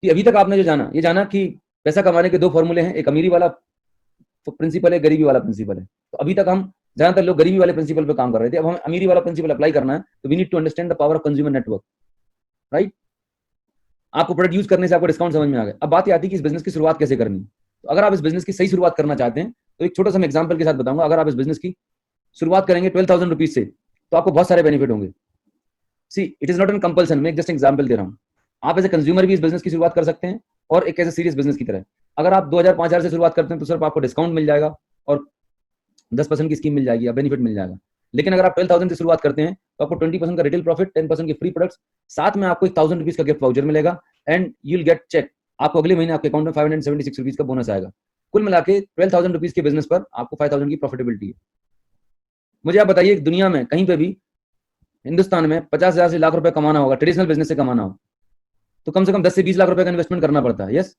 कि अभी तक आपने जो जाना, ये जाना कि पैसा कमाने के दो फॉर्मूले हैं, एक अमीरी वाला प्रिंसिपल है, गरीबी वाला प्रिंसिपल है। तो अभी तक हम ज्यादातर लोग गरीबी वाले प्रिंसिपल पे काम कर रहे थे, अब हमें अमीरी वाला प्रिंसिपल अप्लाई करना है। तो we need to understand the power of consumer network, right. आपको प्रोडक्ट यूज करने से आपको डिस्काउंट समझ में आ गया। अब बात ये आती है कि इस बिजनेस की शुरुआत कैसे करनी है। तो अगर आप इस बिजनेस की सही शुरुआत करना चाहते हैं तो एक छोटा सा एग्जाम्पल के साथ बताऊंगा। अगर आप इस बिजनेस की शुरुआत करेंगे 12,000 रुपीज से, तो आपको बहुत सारे बेनिफिट होंगे। See, it is not an compulsion, मैं जस्ट एग्जाम्पल दे रहा हूँ। आप एज ए कंज्यूमर भी इस बिजनेस की शुरुआत कर सकते हैं और एक ऐसे सीरियस बिजनेस की तरह। अगर आप 2,000-5,000 से शुरुआत करते हैं तो सिर्फ आपको डिस्काउंट मिल जाएगा और 10% की स्कीम मिल जाएगी या बेनिफिट मिल जाएगा। लेकिन अगर आप 12,000 से शुरुआत करते हैं तो आपको 20% का रिटेल प्रॉफिट, 10% के फ्री प्रोडक्ट्स, साथ में आपको 1,000 रुपीज का गिफ्ट वाउचर मिलेगा and you will get cheque. आपको अगले महीने आपके अकाउंट में 576 रुपीज का बोनस आएगा। कुल मिला के 12,000 रुपीज के बिजनेस पर आपको 5,000 की प्रॉफिटेबिलिटी है। मुझे आप बताइए, दुनिया में कहीं पे भी, हिंदुस्तान में 50,000 से लाख रुपए कमाना होगा, ट्रेडिशनल बिजनेस से कमाना हो, तो कम से कम 10 से 20 लाख रुपए का इन्वेस्टमेंट करना पड़ता है। यस,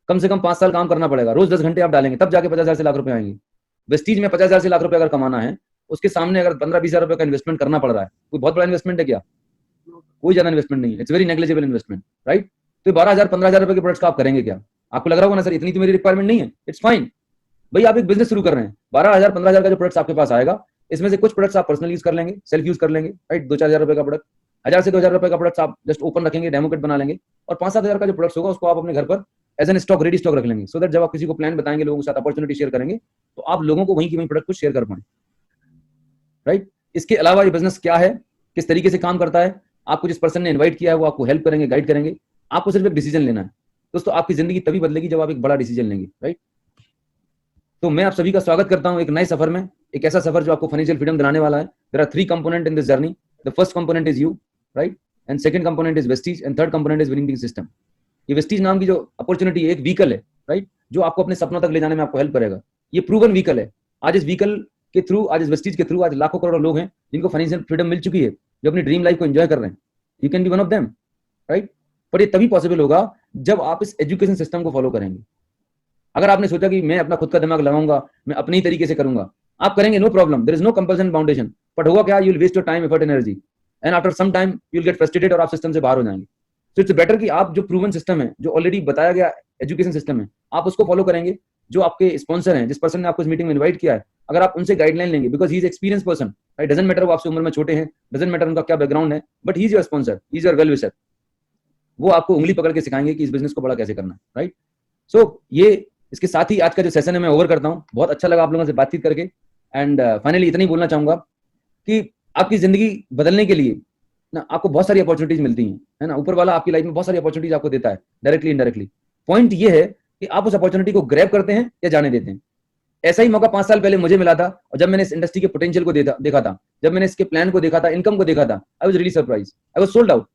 कम से कम 5 साल काम करना पड़ेगा, रोज 10 घंटे आप डालेंगे, तब जाके 50,000 से लाख रुपए आएंगे। वेस्टीज में 50,000 से लाख रुपए अगर कमाना है, उसके सामने अगर 15-20,000 रुपए का इन्वेस्टमेंट करना पड़ रहा है, कोई बहुत बड़ा इन्वेस्टमेंट है क्या? कोई ज्यादा इन्वेस्टमेंट नहीं है, it's very negligible investment, right. तो 12,000-15,000 रुपए के प्रोडक्ट्स का आप करेंगे क्या? आपको लग रहा होगा ना सर इतनी तो मेरी रिक्वायरमेंट नहीं है, इट्स फाइन। भाई आप एक बिजनेस शुरू कर रहे हैं, 12,000-15,000 का जो प्रोडक्ट्स आपके पास आएगा, इसमें से कुछ प्रोडक्ट्स आप पर्सनल यूज कर लेंगे, सेल्फ यूज कर लेंगे, राइट। 2-4 हजार रुपए का प्रोडक्ट, 1,000 से 2,000 रुपए का प्रोडक्ट आप जस्ट ओपन रखेंगे, डेमो किट बना लेंगे, और 5-7 हजार का जो प्रोडक्ट्स होगा उसको आप अपने घर पर as an stock, ready stock रख लेंगे, सो दैट जब आप किसी को प्लान बताएंगे, लोगों के साथ अपॉर्चुनिटी शेयर करेंगे, तो आप लोगों को वहीं की वहीं प्रोडक्ट को शेयर कर पाए, राइट। इसके अलावा ये बिजनेस क्या है, किस तरीके से काम करता है, आपको जिस पर्सन ने इन्वाइट किया है वो आपको हेल्प करेंगे, गाइड करेंगे। आपको सिर्फ एक डिसीजन लेना है दोस्तों, आपकी जिंदगी तभी बदलेगी जब आप एक बड़ा डिसीजन लेंगे, राइट। तो मैं आप सभी का स्वागत करता हूं एक नए सफर में, एक ऐसा सफर जो आपको फाइनेंशियल फ्रीडम दिलाने वाला है। There are 3 component in this journey. The first component is you, right, and second component is Vestige, and third component is winning system. ये वेस्टीज नाम की जो अपॉर्चुनिटी है, एक व्हीकल है, राइट, जो आपको अपने सपनों तक ले जाने में आपको हेल्प करेगा। ये प्रूवन व्हीकल है। आज इस व्हीकल के थ्रू, आज इस वेस्टीज के थ्रू, आज लाखों करोड़ों लोग हैं जिनको फाइनेंशियल फ्रीडम मिल चुकी है, जो अपनी ड्रीम लाइफ को एंजॉय कर रहे हैं। You can be one of them, right. पर ये तभी पॉसिबल होगा जब आप इस एजुकेशन सिस्टम को फॉलो करेंगे। अगर आपने सोचा कि मैं अपना खुद का दिमाग लगाऊंगा, मैं अपने ही तरीके से करूंगा, आप करेंगे, no problem, there is no compulsion foundation. But होगा क्या, you will waste your time, effort, energy, and after some time you will get frustrated और आप सिस्टम से बाहर हो जाएंगे। तो इट्स बेटर कि आप जो प्रूवन सिस्टम है, जो ऑलरेडी बताया गया एजुकेशन सिस्टम है, आप उसको फॉलो करेंगे। जो आपके स्पॉन्सर हैं, जिस पर्सन ने आपको इस मीटिंग में इन्वाइट किया है, अगर आप उनसे गाइडलाइन लेंगे, because he is experience person, right, doesn't matter वो आपसे उम्र में छोटे हैं, डजंट मैटर उनका क्या बैकग्राउंड है, but he is your sponsor, he is your well wisher. वो आपको उंगली पकड़ के सिखाएंगे कि इस बिजनेस को बड़ा कैसे करना है, राइट। सो ये, इसके साथ ही आज का जो सेशन है मैं ओवर करता हूँ। बहुत अच्छा लगा आप लोगों से बातचीत करके, एंड फाइनली इतना ही बोलना चाहूंगा कि आपकी जिंदगी बदलने के लिए ना आपको बहुत सारी अपॉर्चुनिटीज मिलती हैं, है ना। ऊपर वाला आपकी लाइफ में बहुत सारी अपॉर्चुनिटीज आपको देता है, डायरेक्टली इनडायरेक्टली। पॉइंट ये है कि आप उस अपॉर्चुनिटी को ग्रैब करते हैं या जाने देते हैं। ऐसा ही मौका 5 साल पहले मुझे मिला था, और जब मैंने इस इंडस्ट्री के पोटेंशियल को देखा था, जब मैंने इसके प्लान को देखा था, इनकम को देखा था, I was really surprise, I was sold out.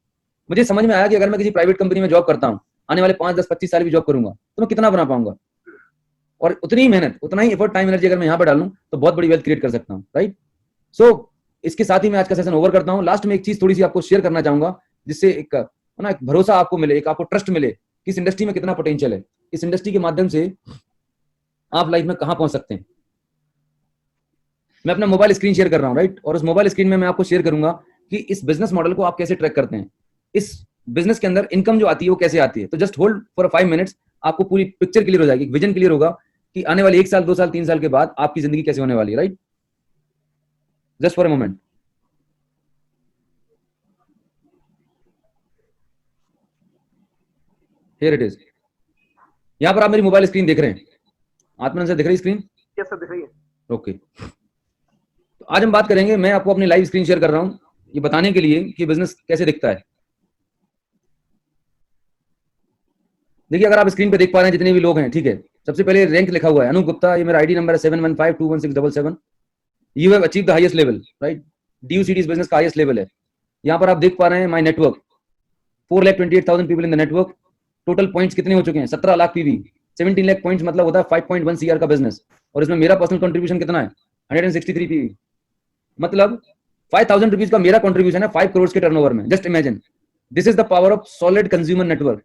मुझे समझ में आया कि अगर मैं किसी प्राइवेट कंपनी में जॉब करता हूँ, आने वाले 5, 10, 25 साल भी जॉब करूंगा, तो मैं कितना बना पाऊंगा, और उतनी ही मेहनत, उतना ही एफर्ट, टाइम, एनर्जी अगर मैं यहाँ पर डालूं तो बहुत बड़ी वेल्थ क्रिएट कर सकता हूँ, राइट। सो इसके साथ ही मैं आज का सेशन ओवर करता हूँ। लास्ट में एक चीज थोड़ी सी आपको शेयर करना चाहूंगा, जिससे एक ना एक भरोसा आपको मिले, एक आपको ट्रस्ट मिले कि इस इंडस्ट्री में कितना पोटेंशियल है, इस इंडस्ट्री के माध्यम से आप लाइफ में कहां पहुंच सकते हैं। मैं अपना मोबाइल स्क्रीन शेयर कर रहा हूं, राइट, और उस मोबाइल स्क्रीन में मैं आपको शेयर करूंगा कि इस बिजनेस मॉडल को आप कैसे ट्रैक करते हैं, इस बिजनेस के अंदर इनकम जो आती है वो कैसे आती है। तो जस्ट होल्ड फॉर 5 मिनट्स, आपको पूरी पिक्चर क्लियर हो जाएगी, विजन क्लियर होगा कि आने वाले 1 साल, 2 साल, 3 साल के बाद आपकी जिंदगी कैसे होने वाली है, right. Just for a moment. Here it is. यहां पर आप मेरी मोबाइल स्क्रीन देख रहे हैं, आत्मन से दिख रही स्क्रीन? यस सर, दिख रही है। ओके। तो आज हम बात करेंगे, मैं आपको अपनी लाइव स्क्रीन शेयर कर रहा हूं ये बताने के लिए कि बिजनेस कैसे दिखता है। देखिए, अगर आप स्क्रीन पे देख पा रहे हैं जितने भी लोग हैं, ठीक है, सबसे पहले रैंक लिखा हुआ है अनूप गुप्ता, ये मेरा आईडी नंबर है 71521677। You have achieve the highest level, right, DUCD's business का हाईएस्ट लेवल है। यहाँ पर आप देख पा रहे हैं my network, 4,28,000 people in the network. Total points कितने हो चुके हैं? 17 लाख पीवी। 17 लाख पॉइंट्स मतलब होता है 5.1 CR का बिजनेस, और इसमें मेरा पर्सनल कंट्रीब्यूशन कितना है? 163 पीवी। मतलब 5,000 रुपीज का मेरा कंट्रीब्यूशन है 5 करोड़ के टर्नओवर में। Just imagine, this is the power of solid consumer network.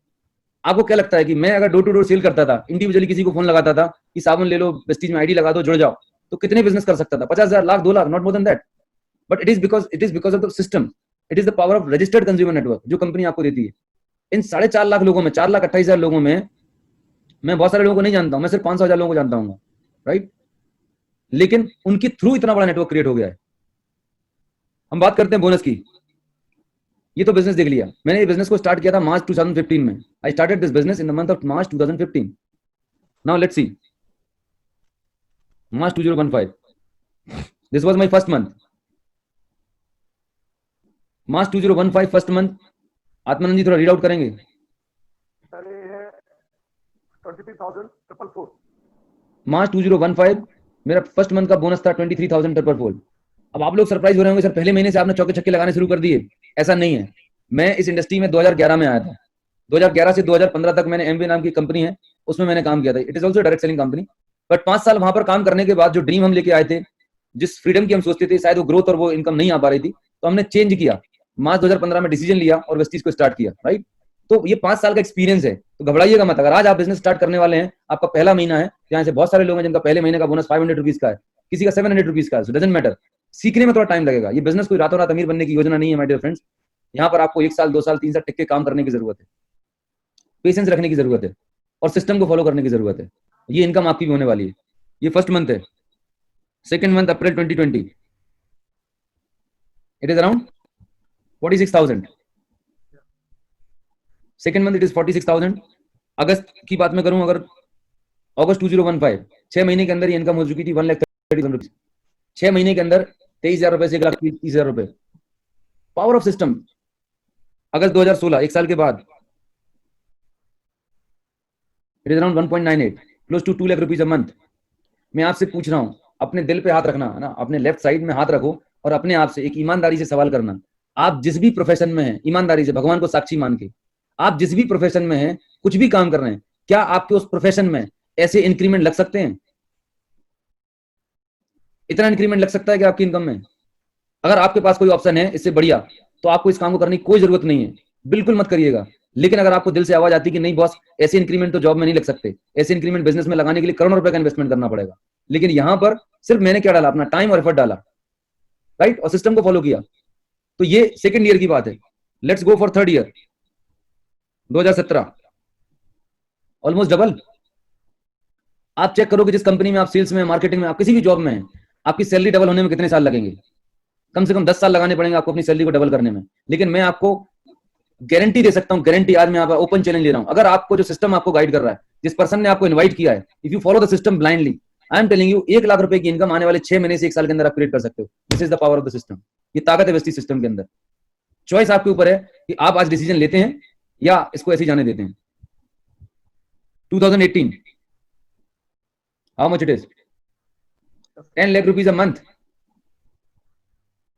आपको क्या लगता है कि मैं अगर डोर टू डोर सेल करता था, इंडिविजुअली किसी को फोन लगाता था कि साबुन ले लो, वेस्टीज में आईडी लगा दो, जुड़ जाओ, तो कितने बिजनेस कर सकता था? 50,000, lakh, 2 lakh, not more than that. But it is because of the system, it is the power of registered consumer network जो कंपनी आपको देती है। इन 4.5 लाख लोगों में, 4,28,000 लोगों में मैं बहुत सारे लोगों को नहीं जानता हूं, मैं सिर्फ 500,000 लोगों को जानता हूं, राइट। लेकिन उनके थ्रू इतना बड़ा नेटवर्क क्रिएट हो गया है। हम बात करते हैं बोनस की। ये तो बिजनेस देख लिया। मैंने ये बिजनेस को स्टार्ट किया था मार्च 2015 में। I started this business in the month of March 2015। Now let's see, March 2015, this was my first month. March 2015 first month. Atmanand ji थोड़ा रीड आउट करेंगे। 23,444। मार्च 2015 मेरा फर्स्ट मंथ का बोनस था 23,444। अब आप लोग सरप्राइज हो रहे होंगे, सर पहले महीने से आपने चौके छक्के लगाने शुरू कर दिए। ऐसा नहीं है। मैं इस इंडस्ट्री में 2011 में आया था। 2011 से 2015 तक मैंने एमबी नाम की कंपनी है, उसमें मैंने काम किया था। It is also direct selling company. But 5 साल वहां पर काम करने के बाद जो ड्रीम हम लेके आए थे, जिस फ्रीडम की हम सोचते थे, शायद वो ग्रोथ और वो इनकम नहीं आ पा रही थी, तो हमने चेंज किया। मार्च 2015 में डिसीजन लिया और वेस्टीज को स्टार्ट किया, राइट। तो ये 5 साल का एक्सपीरियंस है, तो घबराइएगा मत। अगर आज आप बिजनेस स्टार्ट करने वाले हैं, आपका पहला महीना है, यहाँ से बहुत सारे लोग हैं जिनका पहले महीने का बोनस 500 रुपीज का है, किसी का 700 रुपीज का है, डजंट मैटर। सीखने में थोड़ा टाइम लगेगा। ये बिजनेस कोई रातों रात अमीर बनने की योजना नहीं है माय डियर फ्रेंड्स। यहाँ पर आपको 1 साल 2 साल 3 साल टिक के काम करने की जरूरत है, पेशेंस रखने की जरूरत है और सिस्टम को फॉलो करने की जरूरत है। ये इनकम आपकी भी होने वाली है। ये फर्स्ट मंथ है। Second month April 2020, it is around 46,000। Second month it is 46,000। अगस्त की बात मैं करूं, अगर अगस्त 2015, 6 महीने के अंदर ये इनकम हो चुकी थी 1,30,000 रुपीज। 6 महीने के अंदर 23,000 रुपए से 1,30,000 रुपए। Power of system. अगस्त 2016, 1 साल के बाद, it is around 1.98, close to 2 lakh rupees a month. मैं आपसे पूछ रहा हूं, अपने दिल पे हाथ रखना है ना, अपने लेफ्ट साइड में हाथ रखो और अपने आप से एक ईमानदारी से सवाल करना। आप जिस भी प्रोफेशन में हैं, ईमानदारी से, भगवान को साक्षी मान के, आप जिस भी प्रोफेशन में हैं, कुछ भी काम कर रहे हैं, क्या आपके उस प्रोफेशन में ऐसे इंक्रीमेंट लग सकते हैं? इतना इंक्रीमेंट लग सकता है कि आपकी इनकम में? अगर आपके पास कोई ऑप्शन है इससे बढ़िया, तो आपको इस काम को करने की कोई जरूरत नहीं है, बिल्कुल मत करिएगा। लेकिन अगर आपको दिल से आवाज आती कि नहीं बॉस, ऐसे इंक्रीमेंट तो जॉब में नहीं लग सकते, ऐसे इंक्रीमेंट बिजनेस में लगाने के लिए करोड़ों रुपए का इन्वेस्टमेंट करना पड़ेगा, लेकिन यहां पर सिर्फ मैंने क्या डाला, अपना टाइम और एफर्ट डाला, राइट, और सिस्टम को फॉलो किया, तो ये सेकेंड ईयर की बात है। Let's go for third year, 2017, almost double. आप चेक करो कि जिस कंपनी में आप सेल्स में, मार्केटिंग में, आप किसी भी जॉब में हैं, आपकी सैलरी डबल होने में कितने साल लगेंगे? कम से कम 10 साल लगाने पड़ेंगे आपको अपनी सैलरी को डबल करने में। लेकिन मैं आपको गारंटी दे सकता हूं, गारंटी, आज मैं ओपन चैलेंज ले रहा हूं, अगर आपको जो सिस्टम आपको गाइड कर रहा है, जिस पर्सन ने आपको इनवाइट किया है, if you follow the system blindly, I am telling you, 1 lakh रुपए की इनकम आने वाले 6 महीने से 1 साल के अंदर आप क्रिएट कर सकते हो। This is the power of the system. ये ताकत है वेस्टी सिस्टम के अंदर। चॉइस आपके ऊपर है कि आप आज डिसीजन लेते हैं या इसको ऐसे जाने देते हैं। 2018, how much it is? 10 lakh rupees a month.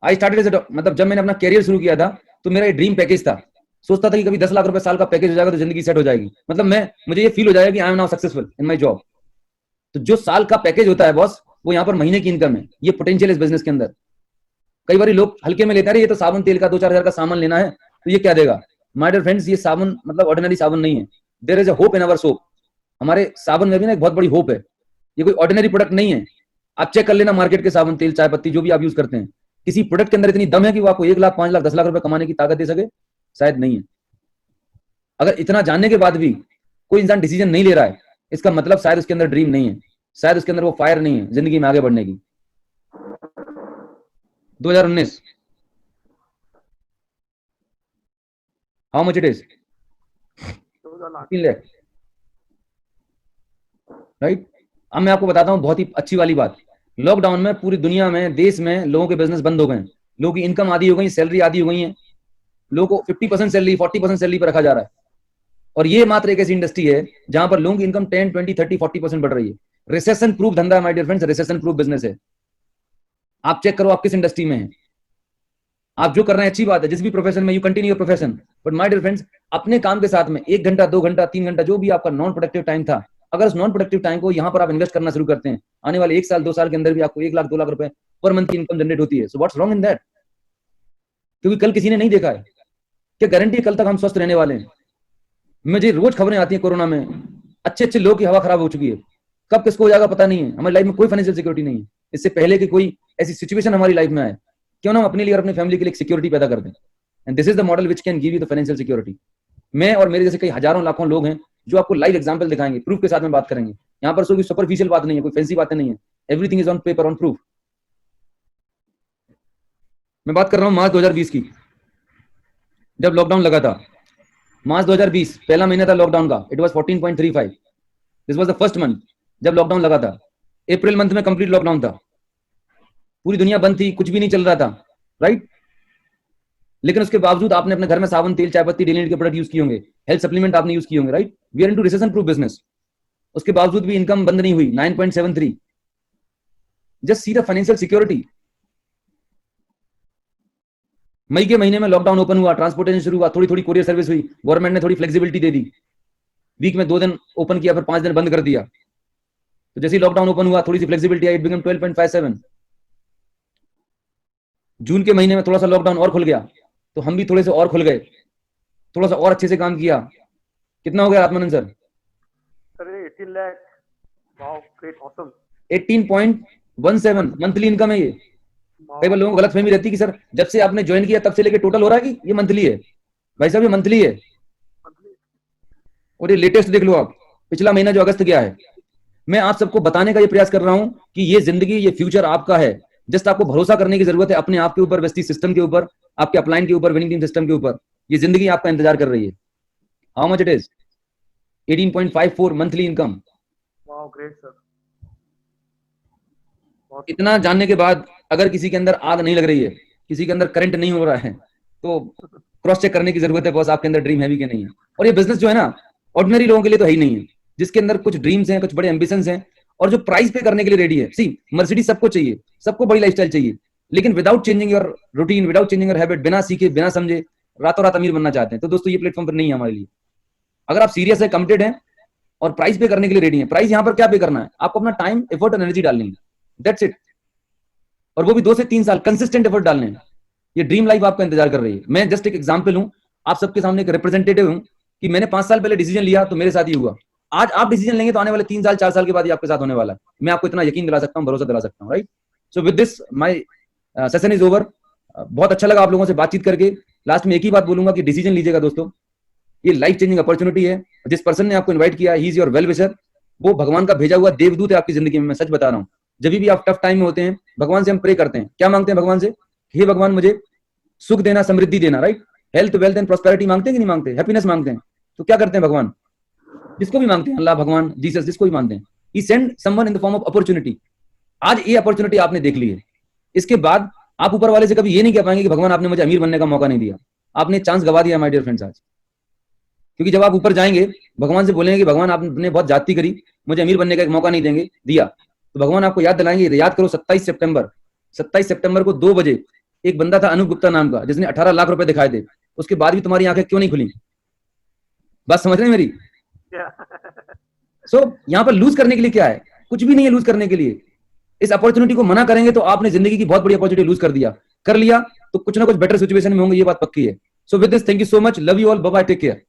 I started as, मतलब जब मैंने अपना कैरियर शुरू किया था, तो मेरा ये ड्रीम पैकेज था। सोचता था कि कभी 10 लाख रुपए साल का पैकेज हो जाएगा तो जिंदगी सेट हो जाएगी, मतलब मुझे ये फील हो जाएगा कि I am now successful in my job. तो जो साल का पैकेज होता है बॉस, वो यहाँ पर महीने की इनकम है। ये पोटेंशियल इस बिजनेस के अंदर। कई बार लोग हल्के में लेते हैं, ये तो साबुन तेल का 2-4 हजार का सामान लेना है, तो ये क्या देगा? माय डियर फ्रेंड्स, ये साबुन मतलब ऑर्डिनरी साबुन नहीं है। There is a hope in our soap. हमारे साबुन में भी ना एक बहुत बड़ी होप है। ये कोई ऑर्डिनरी प्रोडक्ट नहीं है। आप चेक कर लेना मार्केट के साबुन, तेल, चाय पत्ती, जो भी आप यूज करते हैं, किसी प्रोडक्ट के अंदर इतनी दम है कि वो आपको 1 लाख, 5 लाख, 10 लाख रुपए कमाने की ताकत दे सके? शायद नहीं है। अगर इतना जानने के बाद भी कोई इंसान डिसीजन नहीं ले रहा है, इसका मतलब शायद उसके अंदर ड्रीम नहीं है, शायद उसके अंदर वो फायर नहीं है जिंदगी में आगे बढ़ने की। 2019, how much it is? 3 lakh, right. अब मैं आपको बताता हूं बहुत ही अच्छी वाली बात। लॉकडाउन में पूरी दुनिया में, देश में लोगों के बिजनेस बंद हो गए, लोगों की इनकम आधी हो गई, सैलरी आधी हो गई है, लोगों को 50% सैलरी, 40% सैलरी पर रखा जा रहा है। और ये मात्र एक ऐसी इंडस्ट्री है जहां पर लोगों की इनकम 10, 20, 30, 40% बढ़ रही है। रिसेशन प्रूफ धंधा है my dear friends, recession proof business है। आप चेक करो आप किस इंडस्ट्री में हैं। आप जो कर रहे हैं अच्छी बात है, जिस भी प्रोफेशन में, you continue your profession, but my dear friends, अपने काम के साथ में 1 घंटा, 2 घंटा, 3 घंटा, जो भी आपका नॉन प्रोडक्टिव टाइम था, अगर उस नॉन प्रोडक्टिव टाइम को यहाँ पर आप इन्वेस्ट करना शुरू करते हैं, आने वाले 1 साल 2 साल के अंदर भी आपको 1 लाख 2 लाख रुपए पर मंथ की इनकम जनरेट होती है। So what's wrong in that? क्योंकि कल किसी ने नहीं देखा है। क्या गारंटी है कल तक हम स्वस्थ रहने वाले हैं? मुझे रोज खबरें आती हैं कोरोना में, अच्छे अच्छे लोगों की हवा खराब हो चुकी है। कब किसको हो जाएगा पता नहीं है। हमारी लाइफ में कोई फाइनेंशियल सिक्योरिटी नहीं है। इससे पहले कि कोई ऐसी सिचुएशन हमारी लाइफ में आए, क्यों ना हम अपने लिए और अपनी फैमिली के लिए सिक्योरिटी पैदा कर दें। And this is the model which can give you the financial security. मैं और मेरे जैसे कई हजारों लाखों लोग हैं जो आपको लाइव एग्जांपल दिखाएंगे, प्रूफ के साथ में बात करेंगे। यहाँ पर कोई सुपरफिशियल बात नहीं है, कोई फैंसी बातें नहीं है, everything is on paper, on proof. मैं बात कर रहा हूँ मार्च 2020 की, जब लॉकडाउन लगा था। मार्च 2020 पहला महीना था लॉकडाउन का, it was 14.35, this was the first month जब लॉकडाउन लगा था। अप्रैल मंथ में कंप्लीट लॉकडाउन था, पूरी दुनिया बंद थी, कुछ भी नहीं चल रहा था, राइट। लेकिन उसके बावजूद आपने अपने घर में साबुन, तेल, चाय पत्ती, डेली नीड के प्रोडक्ट यूज किए होंगे, हेल्थ सप्लीमेंट आपने यूज किए होंगे, right. We are into recession proof business. उसके बावजूद भी इनकम बंद नहीं हुई, 9.73। Just see the financial security. मई के महीने में लॉकडाउन ओपन हुआ, ट्रांसपोर्टेशन शुरू हुआ, थोड़ी थोड़ी कोरियर सर्विस हुई, गवर्नमेंट ने थोड़ी फ्लेक्सिबिलिटी दे दी, वीक में 2 दिन ओपन किया, फिर 5 दिन बंद कर दिया। तो जैसे ही लॉकडाउन ओपन हुआ, थोड़ी सी फ्लेक्सिबिलिटी आई, इट बिकम 12.57। जून के महीने में थोड़ा सा लॉकडाउन और खुल गया, तो हम भी थोड़े से और खुल गए, थोड़ा सा और अच्छे से काम किया। कितना हो गया Atmanand sir? 18 lakh. Wow, great, awesome. 18.17 monthly income है ये। कई बार लोगों को गलतफहमी रहती है कि सर जब से आपने ज्वाइन किया तब से लेके टोटल हो रहा है कि ये मंथली है। भाई साहब ये मंथली है, और ये लेटेस्ट देख लो आप, पिछला महीना जो अगस्त गया है। मैं आप सबको बताने का ये प्रयास कर रहा हूं कि ये जिंदगी, ये फ्यूचर आपका है। जस्ट आपको भरोसा करने की जरूरत है अपने आप के ऊपर, वेस्टी सिस्टम के ऊपर, आपके अपलाइन के ऊपर, विनिंग टीम सिस्टम के ऊपर। ये जिंदगी आपका इंतजार कर रही है। How much it is? 18.54 monthly income. Wow, great sir. इतना जानने के बाद अगर किसी के अंदर आग नहीं लग रही है, किसी के अंदर करंट नहीं हो रहा है, तो क्रॉस चेक करने की जरूरत है बॉस, आपके अंदर ड्रीम है भी कि नहीं है। और ये बिजनेस जो है ना, ऑर्डिनरी लोगों के लिए तो है ही नहीं है, जिसके अंदर कुछ ड्रीम्स हैं, कुछ बड़े एम्बिशंस हैं, और जो प्राइस पे करने के लिए रेडी है। सी, मर्सिडीज सबको चाहिए, सबको बड़ी लाइफस्टाइल चाहिए, लेकिन without changing your routine, without changing your habit, बिना सीखे, बिना समझे रातों रात अमीर बनना चाहते हैं, तो दोस्तों ये प्लेटफॉर्म पर नहीं है हमारे लिए। अगर आप सीरियस है, कमिटेड है और प्राइस पे करने के लिए रेडी है, प्राइस यहाँ पर क्या पे करना है, आपको अपना टाइम, एफर्ट, एनर्जी डालनी है, दैट्स इट। और वो भी 2 से 3 साल कंसिस्टेंट एफर्ट डालने हैं। ये ड्रीम लाइफ आपका इंतजार कर रही है। मैं जस्ट एक एग्जांपल हूं, आप सबके सामने एक रिप्रेजेंटेटिव हूं कि मैंने 5 साल पहले डिसीजन लिया तो मेरे साथ ही हुआ। आज आप डिसीजन लेंगे तो आने वाले 3 साल 4 साल के बाद ही आपके साथ होने वाला है। मैं आपको इतना यकीन दिला सकता हूं, भरोसा दिला सकता हूं, right. So with this my session is over. बहुत अच्छा लगा आप लोगों से बातचीत करके। लास्ट में एक ही बात बोलूंगा कि डिसीजन लीजिएगा दोस्तों, ये लाइफ चेंजिंग अपॉर्चुनिटी है। जिस पर्सन ने आपको इन्वाइट किया, he is your well wisher, वो भगवान का भेजा हुआ देवदूत है आपकी जिंदगी में। मैं सच बता रहा हूँ, जब भी आप टफ टाइम में होते हैं, भगवान से हम प्रे करते हैं, क्या मांगते हैं भगवान से? हे भगवान मुझे सुख देना, समृद्धि देना, right. Health, wealth and prosperity मांगते हैं कि नहीं मांगते? हैप्पीनेस मांगते हैं। तो क्या करते हैं भगवान? जिसको भी मांगते हैं, अल्लाह, भगवान, जीसस, जिसको भी मानते हैं, he send someone in the form of opportunity. आज ये अपॉर्चुनिटी आपने देख ली है, इसके बाद आप ऊपर वाले से कभी ये नहीं कह पाएंगे कि भगवान आपने मुझे अमीर बनने का मौका नहीं दिया। आपने चांस गवा दिया माय डियर फ्रेंड्स आज। क्योंकि जब आप ऊपर जाएंगे, भगवान से बोलेंगे कि भगवान आपने बहुत जाती करी, मुझे अमीर बनने का एक मौका नहीं देंगे दिया, तो भगवान आपको याद दिलाएंगे। याद करो 27 सितंबर को 2 बजे एक बंदा था अनूप गुप्ता नाम का, जिसने 18 लाख रुपए दिखाए थे। उसके बाद भी तुम्हारी आंखें क्यों नहीं खुली? बात समझ रहे हैं मेरी? सो यहाँ पर लूज करने के लिए क्या है? कुछ भी नहीं है लूज करने के लिए। इस अपॉर्चुनिटी को मना करेंगे तो आपने जिंदगी की बहुत बड़ी अपॉर्चुनिटी लूज कर लिया, तो कुछ ना कुछ बेटर सिचुएशन में होंगे, ये बात पक्की है। So with this, thank you so much, love you all, bye bye, take care.